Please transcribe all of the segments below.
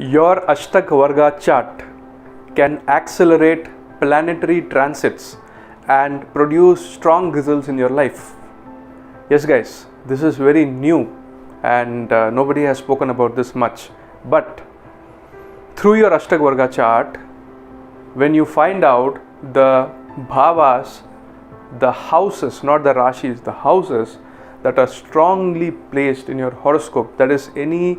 Your Ashtakvarga chart can accelerate planetary transits and produce strong results in your life. Yes guys, this is very new and nobody has spoken about this much. But through your Ashtakvarga chart, when you find out the bhavas, the houses, not the rashis, the houses that are strongly placed in your horoscope, that is any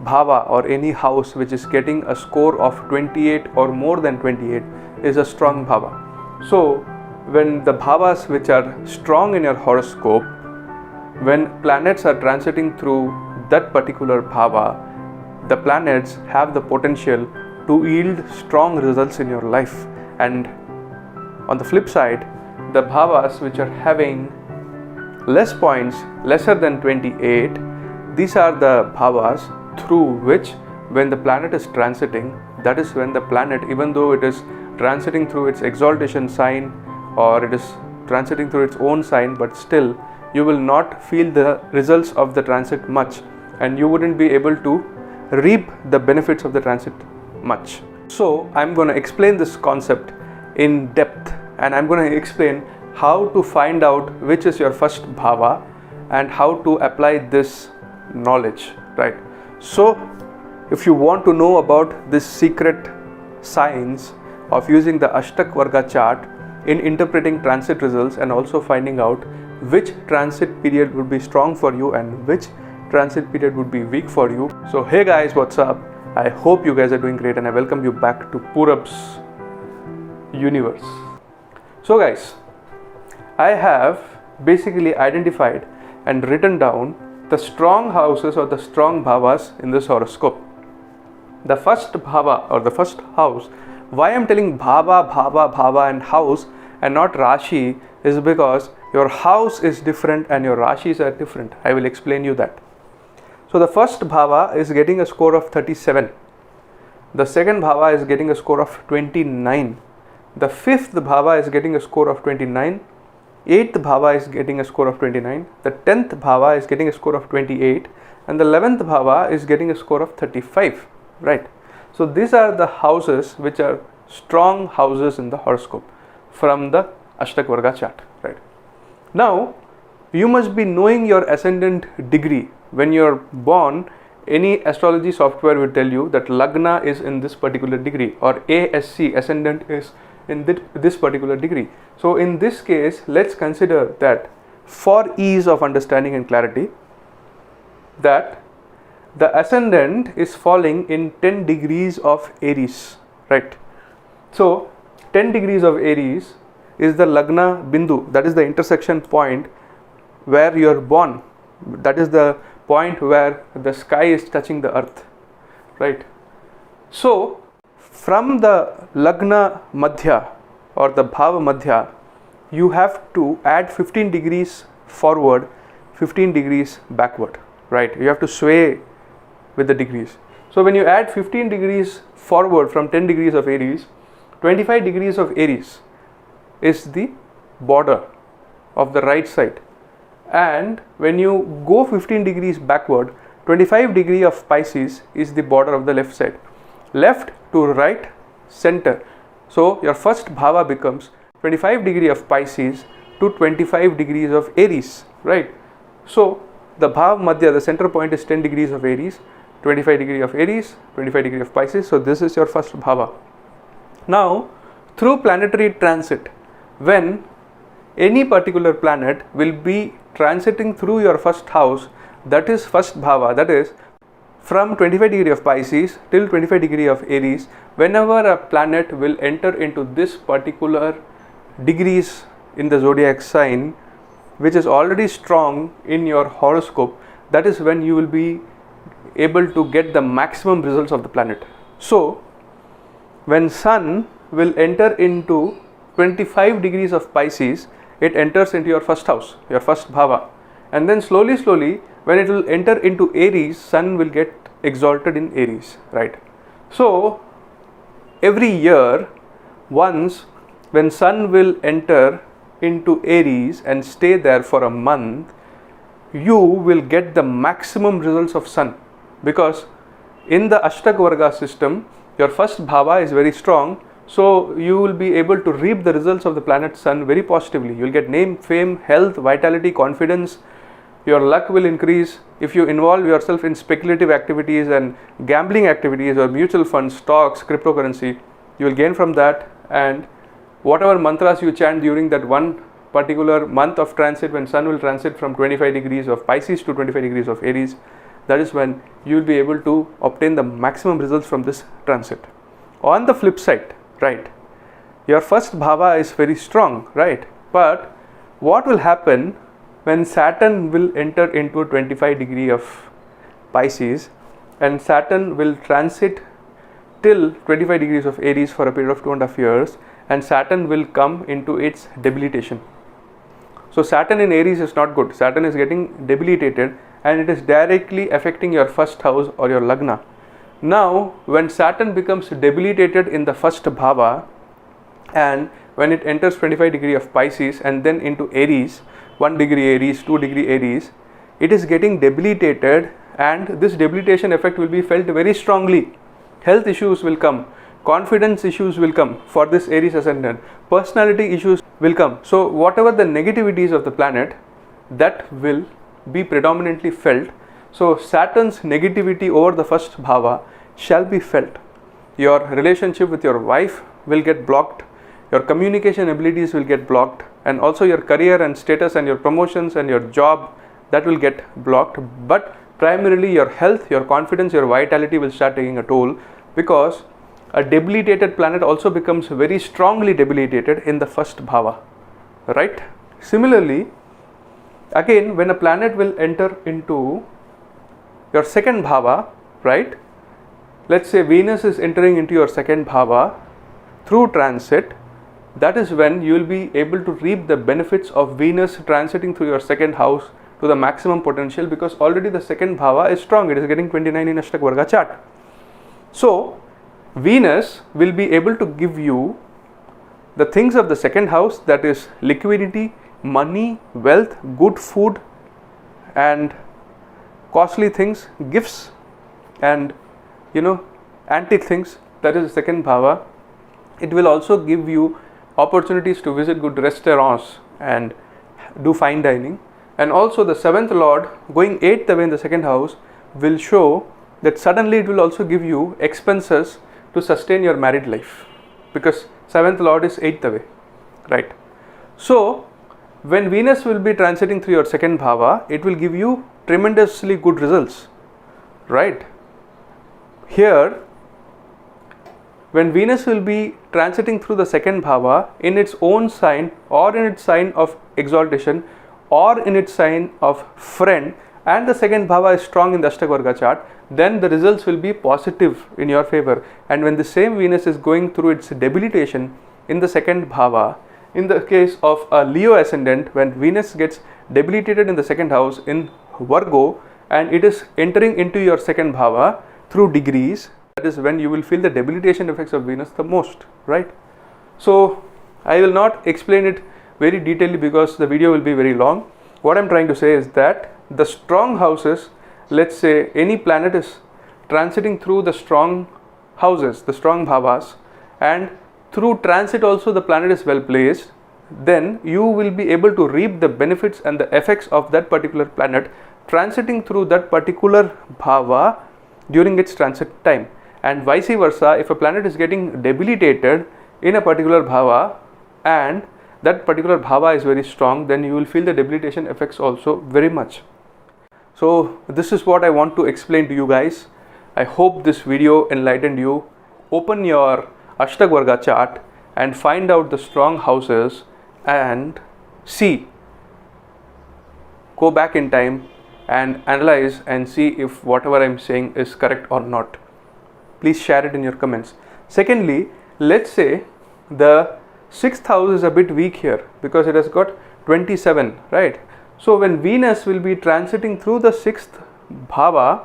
bhava or any house which is getting a score of 28 or more than 28 is a strong bhava. So when the bhavas which are strong in your horoscope, when planets are transiting through that particular bhava, the planets have the potential to yield strong results in your life. And on the flip side, the bhavas which are having less points, lesser than 28, these are the bhavas through which when the planet is transiting, that is when the planet, even though it is transiting through its exaltation sign or it is transiting through its own sign, but still you will not feel the results of the transit much and you wouldn't be able to reap the benefits of the transit much. So I'm going to explain this concept in depth and I'm going to explain how to find out which is your first bhava and how to apply this knowledge, right? So if you want to know about this secret science of using the Ashtakvarga chart in interpreting transit results and also finding out which transit period would be strong for you and which transit period would be weak for you. So hey guys, what's up? I hope you guys are doing great and I welcome you back to Purabs universe. So guys, I have basically identified and written down the strong houses or the strong bhavas in this horoscope. The first bhava or the first house, why I'm telling bhava and house and not Rashi is because your house is different and your Rashis are different. I will explain you that. So the first bhava is getting a score of 37. The second bhava is getting a score of 29. The fifth bhava is getting a score of 29. 8th bhava is getting a score of 29. The 10th bhava is getting a score of 28. And the 11th bhava is getting a score of 35. Right. So these are the houses which are strong houses in the horoscope from the Ashtakvarga chart. Right. Now, you must be knowing your ascendant degree. When you're born, any astrology software will tell you that Lagna is in this particular degree or ASC, ascendant, is in this particular degree. So in this case, let's consider that for ease of understanding and clarity, that the ascendant is falling in 10 degrees of Aries, right? So 10 degrees of Aries is the Lagna Bindu, that is the intersection point where you're born. That is the point where the sky is touching the earth, right? So from the Lagna Madhya or the Bhava Madhya, you have to add 15 degrees forward, 15 degrees backward, right? You have to sway with the degrees. So when you add 15 degrees forward from 10 degrees of Aries, 25 degrees of Aries is the border of the right side. And when you go 15 degrees backward, 25 degree of Pisces is the border of the left side. Left to right, center. So your first bhava becomes 25 degree of Pisces to 25 degrees of Aries, right? So the bhava madhya, the center point is 10 degrees of Aries, 25 degree of Aries, 25 degree of Pisces. So this is your first bhava. Now through planetary transit, when any particular planet will be transiting through your first house, that is first bhava, that is from 25 degree of Pisces till 25 degree of Aries, whenever a planet will enter into this particular degrees in the zodiac sign, which is already strong in your horoscope, that is when you will be able to get the maximum results of the planet. So when Sun will enter into 25 degrees of Pisces, it enters into your first house, your first bhava, and then slowly when it will enter into Aries, Sun will get exalted in Aries, right? So every year once when Sun will enter into Aries and stay there for a month, you will get the maximum results of Sun, because in the Ashtakvarga system, your first bhava is very strong, so you will be able to reap the results of the planet Sun very positively. You will get name, fame, health, vitality, confidence. Your luck will increase. If you involve yourself in speculative activities and gambling activities or mutual funds, stocks, cryptocurrency, you will gain from that. And whatever mantras you chant during that one particular month of transit, when Sun will transit from 25 degrees of Pisces to 25 degrees of Aries, that is when you will be able to obtain the maximum results from this transit. On the flip side, right, your first bhava is very strong, right, but what will happen when Saturn will enter into 25 degree of Pisces, and Saturn will transit till 25 degrees of Aries for a period of 2.5 years, and Saturn will come into its debilitation. So Saturn in Aries is not good. Saturn is getting debilitated, and it is directly affecting your first house or your lagna. Now when Saturn becomes debilitated in the first bhava, and when it enters 25 degree of Pisces and then into Aries, 1 degree Aries, 2 degree Aries, it is getting debilitated, and this debilitation effect will be felt very strongly. Health issues will come, confidence issues will come for this Aries ascendant, personality issues will come. So whatever the negativities of the planet, that will be predominantly felt. So Saturn's negativity over the first bhava shall be felt. Your relationship with your wife will get blocked, your communication abilities will get blocked, and also your career and status and your promotions and your job, that will get blocked. But primarily your health, your confidence, your vitality will start taking a toll, because a debilitated planet also becomes very strongly debilitated in the first bhava, right? Similarly, again, when a planet will enter into your second bhava, right, let's say Venus is entering into your second bhava through transit, that is when you will be able to reap the benefits of Venus transiting through your second house to the maximum potential, because already the second bhava is strong. It is getting 29 in Ashtakvarga chart. So Venus will be able to give you the things of the second house, that is liquidity, money, wealth, good food and costly things, gifts and antique things. That is the second bhava. It will also give you opportunities to visit good restaurants and do fine dining. And also the seventh lord going 8th away in the second house will show that suddenly it will also give you expenses to sustain your married life, because 7th lord is 8th away, right? So when Venus will be transiting through your second bhava, it will give you tremendously good results, right? Here, when Venus will be transiting through the second bhava in its own sign, or in its sign of exaltation, or in its sign of friend, and the second bhava is strong in the Ashtakvarga chart, then the results will be positive in your favor. And when the same Venus is going through its debilitation in the second bhava, in the case of a Leo ascendant, when Venus gets debilitated in the second house in Virgo and it is entering into your second bhava through degrees, that is when you will feel the debilitation effects of Venus the most, right? So I will not explain it very detailedly because the video will be very long. What I'm trying to say is that the strong houses, let's say any planet is transiting through the strong houses, the strong bhavas, and through transit also the planet is well placed, then you will be able to reap the benefits and the effects of that particular planet transiting through that particular bhava during its transit time. And vice versa, if a planet is getting debilitated in a particular bhava and that particular bhava is very strong, then you will feel the debilitation effects also very much. So this is what I want to explain to you guys. I hope this video enlightened you. Open your Ashtakvarga chart and find out the strong houses and see. Go back in time and analyze and see if whatever I'm saying is correct or not. Please share it in your comments. Secondly, let's say the 6th house is a bit weak here because it has got 27, right? So when Venus will be transiting through the 6th bhava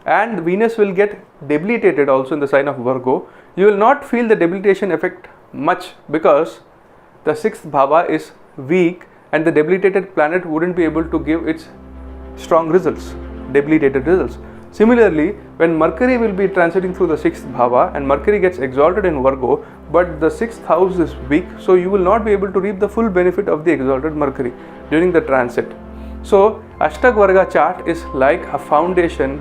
and Venus will get debilitated also in the sign of Virgo, you will not feel the debilitation effect much because the 6th bhava is weak and the debilitated planet wouldn't be able to give its strong results, debilitated results. Similarly, when Mercury will be transiting through the 6th bhava and Mercury gets exalted in Virgo, but the 6th house is weak, so you will not be able to reap the full benefit of the exalted Mercury during the transit. So, Ashtakvarga chart is like a foundation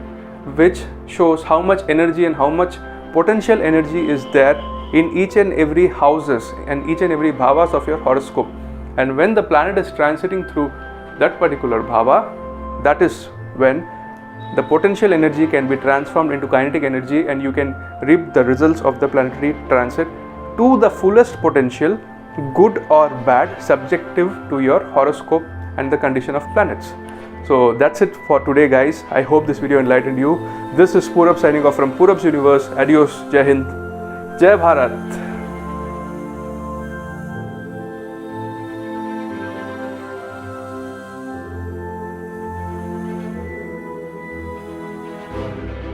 which shows how much energy and how much potential energy is there in each and every houses and each and every bhavas of your horoscope. And when the planet is transiting through that particular bhava, that is when the potential energy can be transformed into kinetic energy and you can reap the results of the planetary transit to the fullest potential, good or bad, subjective to your horoscope and the condition of planets. So that's it for today, guys. I hope this video enlightened you. This is Purabs signing off from Purabs Universe. Adios, Jai Hind, Jai Bharat.